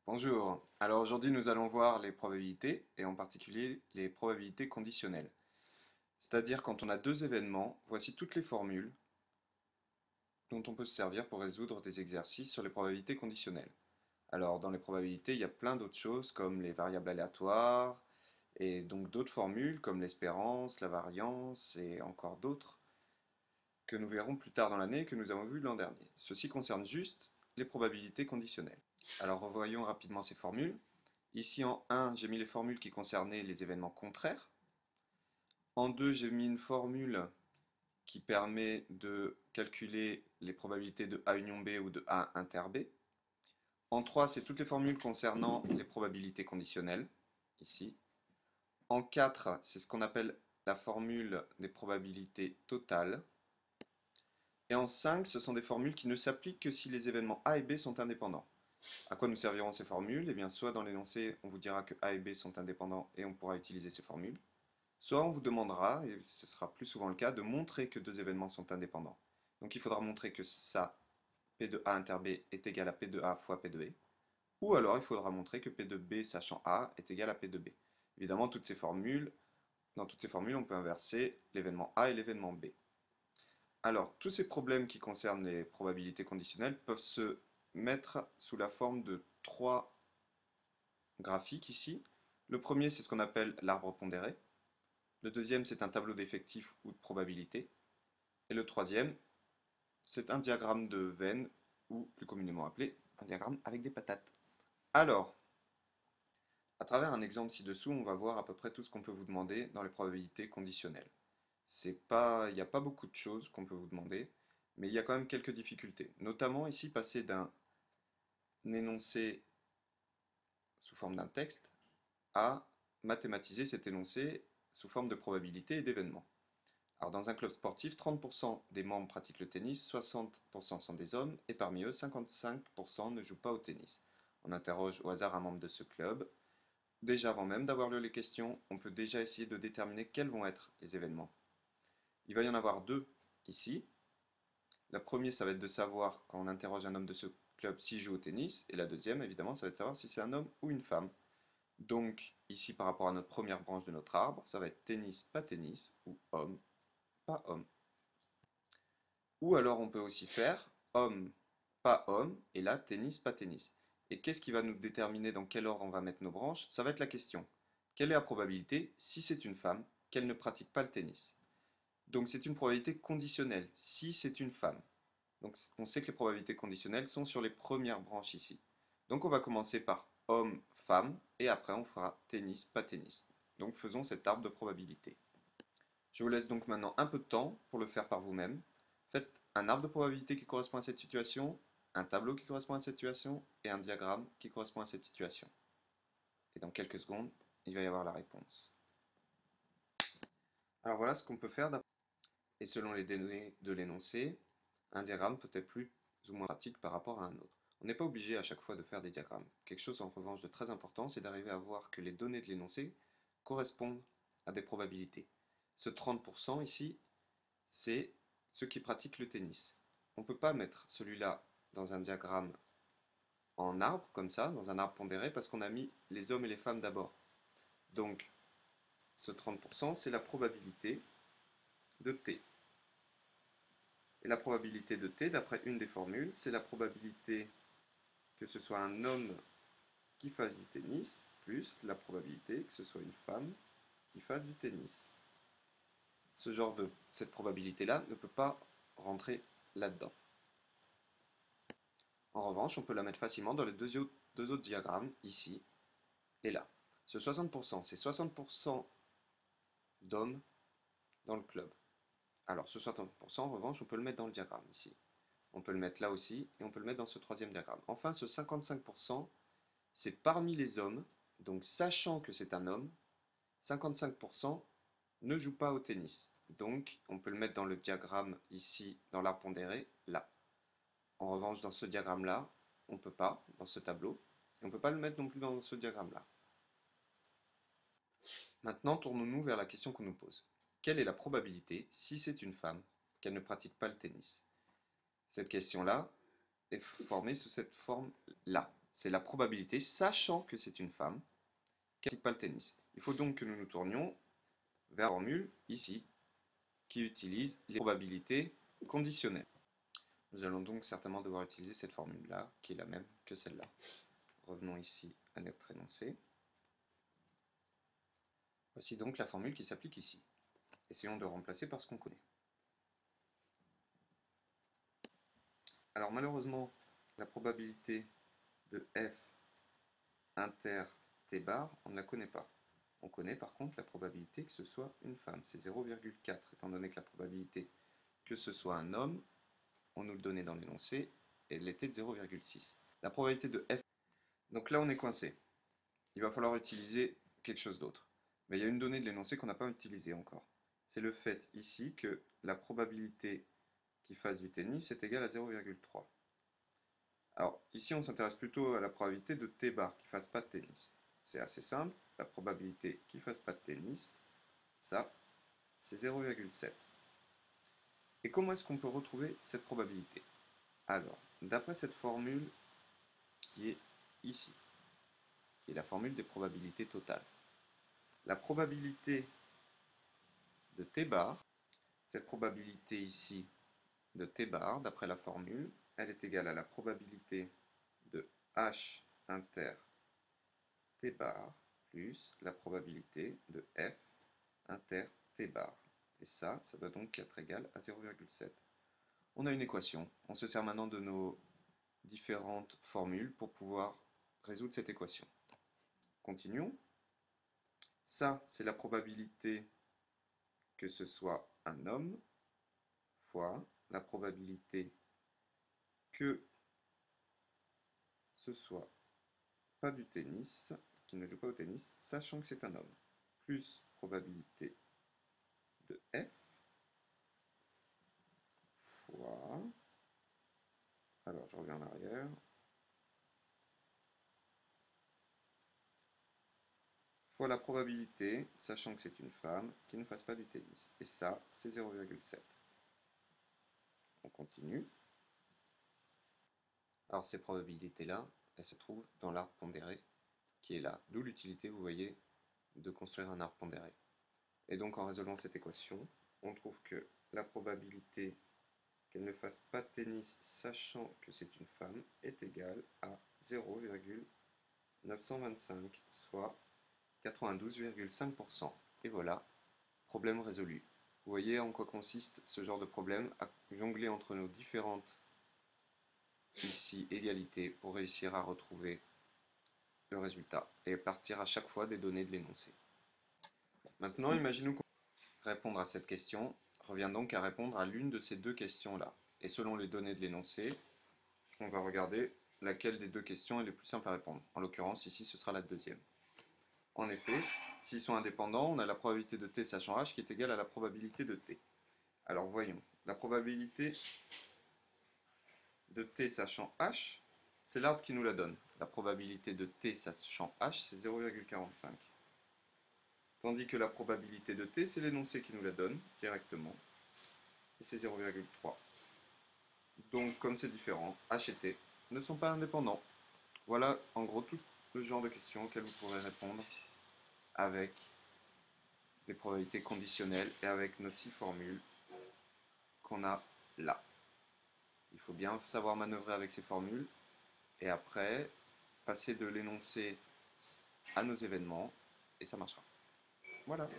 Bonjour, alors aujourd'hui nous allons voir les probabilités et en particulier les probabilités conditionnelles. C'est-à-dire quand on a deux événements, voici toutes les formules dont on peut se servir pour résoudre des exercices sur les probabilités conditionnelles. Alors dans les probabilités il y a plein d'autres choses comme les variables aléatoires et donc d'autres formules comme l'espérance, la variance et encore d'autres que nous verrons plus tard dans l'année et que nous avons vu l'an dernier. Ceci concerne juste les probabilités conditionnelles. Alors revoyons rapidement ces formules. Ici en 1, j'ai mis les formules qui concernaient les événements contraires. En 2, j'ai mis une formule qui permet de calculer les probabilités de A union B ou de A inter B. En 3, c'est toutes les formules concernant les probabilités conditionnelles, ici. En 4, c'est ce qu'on appelle la formule des probabilités totales. Et en 5, ce sont des formules qui ne s'appliquent que si les événements A et B sont indépendants. À quoi nous serviront ces formules? Eh bien, soit dans l'énoncé, on vous dira que A et B sont indépendants et on pourra utiliser ces formules. Soit on vous demandera, et ce sera plus souvent le cas, de montrer que deux événements sont indépendants. Donc il faudra montrer que ça, P de A inter B, est égal à P de A fois P de B. Ou alors il faudra montrer que P de B sachant A est égal à P de B. Évidemment, dans toutes ces formules, on peut inverser l'événement A et l'événement B. Alors, tous ces problèmes qui concernent les probabilités conditionnelles peuvent se mettre sous la forme de trois graphiques ici. Le premier, c'est ce qu'on appelle l'arbre pondéré. Le deuxième, c'est un tableau d'effectifs ou de probabilité. Et le troisième, c'est un diagramme de Venn, ou plus communément appelé un diagramme avec des patates. Alors, à travers un exemple ci-dessous, on va voir à peu près tout ce qu'on peut vous demander dans les probabilités conditionnelles. Il n'y a pas beaucoup de choses qu'on peut vous demander, mais il y a quand même quelques difficultés. Notamment ici, passer d'un énoncé sous forme d'un texte à mathématiser cet énoncé sous forme de probabilité et d'événements. Alors dans un club sportif, 30% des membres pratiquent le tennis, 60% sont des hommes, et parmi eux, 55% ne jouent pas au tennis. On interroge au hasard un membre de ce club. Déjà avant même d'avoir lu les questions, on peut déjà essayer de déterminer quels vont être les événements. Il va y en avoir deux ici. La première, ça va être de savoir, quand on interroge un homme de ce club, s'il joue au tennis, et la deuxième, évidemment, ça va être de savoir si c'est un homme ou une femme. Donc, ici, par rapport à notre première branche de notre arbre, ça va être tennis, pas tennis, ou homme, pas homme. Ou alors on peut aussi faire homme, pas homme, et là tennis, pas tennis. Et qu'est-ce qui va nous déterminer dans quel ordre on va mettre nos branches? Ça va être la question. Quelle est la probabilité, si c'est une femme, qu'elle ne pratique pas le tennis? Donc c'est une probabilité conditionnelle, si c'est une femme. Donc on sait que les probabilités conditionnelles sont sur les premières branches ici. Donc on va commencer par homme, femme, et après on fera tennis, pas tennis. Donc faisons cet arbre de probabilité. Je vous laisse donc maintenant un peu de temps pour le faire par vous-même. Faites un arbre de probabilité qui correspond à cette situation, un tableau qui correspond à cette situation et un diagramme qui correspond à cette situation. Et dans quelques secondes, il va y avoir la réponse. Alors voilà ce qu'on peut faire. Et selon les données de l'énoncé, un diagramme peut être plus ou moins pratique par rapport à un autre. On n'est pas obligé à chaque fois de faire des diagrammes. Quelque chose en revanche de très important, c'est d'arriver à voir que les données de l'énoncé correspondent à des probabilités. Ce 30% ici, c'est ceux qui pratiquent le tennis. On ne peut pas mettre celui-là dans un diagramme en arbre, comme ça, dans un arbre pondéré, parce qu'on a mis les hommes et les femmes d'abord. Donc, ce 30%, c'est la probabilité de T. Et la probabilité de T, d'après une des formules, c'est la probabilité que ce soit un homme qui fasse du tennis, plus la probabilité que ce soit une femme qui fasse du tennis. Cette probabilité-là ne peut pas rentrer là-dedans. En revanche, on peut la mettre facilement dans les deux autres diagrammes, ici et là. Ce 60%, c'est 60% d'hommes dans le club. Alors ce 60%, en revanche, on peut le mettre dans le diagramme ici. On peut le mettre là aussi, et on peut le mettre dans ce troisième diagramme. Enfin, ce 55%, c'est parmi les hommes, donc sachant que c'est un homme, 55% ne joue pas au tennis. Donc, on peut le mettre dans le diagramme ici, dans l'arbre pondéré, là. En revanche, dans ce diagramme-là, on ne peut pas, dans ce tableau, et on ne peut pas le mettre non plus dans ce diagramme-là. Maintenant, tournons-nous vers la question qu'on nous pose. Quelle est la probabilité, si c'est une femme, qu'elle ne pratique pas le tennis? Cette question-là est formée sous cette forme-là. c'est la probabilité, sachant que c'est une femme, qu'elle ne pratique pas le tennis. Il faut donc que nous nous tournions vers la formule ici, qui utilise les probabilités conditionnelles. Nous allons donc certainement devoir utiliser cette formule-là, qui est la même que celle-là. Revenons ici à notre énoncé. Voici donc la formule qui s'applique ici. Essayons de remplacer par ce qu'on connaît. Alors malheureusement, la probabilité de f inter t bar, on ne la connaît pas. On connaît par contre la probabilité que ce soit une femme, c'est 0,4, étant donné que la probabilité que ce soit un homme, on nous le donnait dans l'énoncé, elle était de 0,6. La probabilité de f... Donc là on est coincé. Il va falloir utiliser quelque chose d'autre. Mais il y a une donnée de l'énoncé qu'on n'a pas utilisée encore. C'est le fait ici que la probabilité qu'il fasse du tennis est égale à 0,3. Alors ici on s'intéresse plutôt à la probabilité de t bar qui ne fasse pas de tennis. C'est assez simple, la probabilité qu'il ne fasse pas de tennis, ça, c'est 0,7. Et comment est-ce qu'on peut retrouver cette probabilité? Alors, d'après cette formule qui est ici, qui est la formule des probabilités totales, la probabilité de t bar, cette probabilité ici de t bar, d'après la formule, elle est égale à la probabilité de h inter t bar plus la probabilité de f inter t bar. Et ça doit donc être égal à 0,7. On a une équation. On se sert maintenant de nos différentes formules pour pouvoir résoudre cette équation. Continuons. Ça, c'est la probabilité que ce soit un homme fois la probabilité que ce soit pas du tennis, qui ne joue pas au tennis, sachant que c'est un homme, plus probabilité de f fois, alors je reviens en arrière, fois la probabilité, sachant que c'est une femme, qui ne fasse pas du tennis. Et ça, c'est 0,7. On continue. Alors ces probabilités-là, elles se trouvent dans l'arbre pondéré qui est là. D'où l'utilité, vous voyez, de construire un arbre pondéré. Et donc en résolvant cette équation, on trouve que la probabilité qu'elle ne fasse pas de tennis sachant que c'est une femme est égale à 0,925, soit 92,5%. Et voilà, problème résolu. Vous voyez en quoi consiste ce genre de problème, à jongler entre nos différentes ici égalités pour réussir à retrouver le résultat et partir à chaque fois des données de l'énoncé. Maintenant, imaginons qu'on répondre à cette question revient donc à répondre à l'une de ces deux questions-là. Et selon les données de l'énoncé, on va regarder laquelle des deux questions est le plus simple à répondre. En l'occurrence, ici, ce sera la deuxième. En effet, s'ils sont indépendants, on a la probabilité de t sachant h qui est égale à la probabilité de t. Alors voyons, la probabilité de t sachant h, c'est l'arbre qui nous la donne. La probabilité de t sachant h, c'est 0,45. Tandis que la probabilité de t, c'est l'énoncé qui nous la donne directement. Et c'est 0,3. Donc, comme c'est différent, h et t ne sont pas indépendants. Voilà en gros tout le genre de questions auxquelles vous pourrez répondre avec des probabilités conditionnelles et avec nos 6 formules qu'on a là. Il faut bien savoir manœuvrer avec ces formules et après passer de l'énoncé à nos événements et ça marchera. Voilà.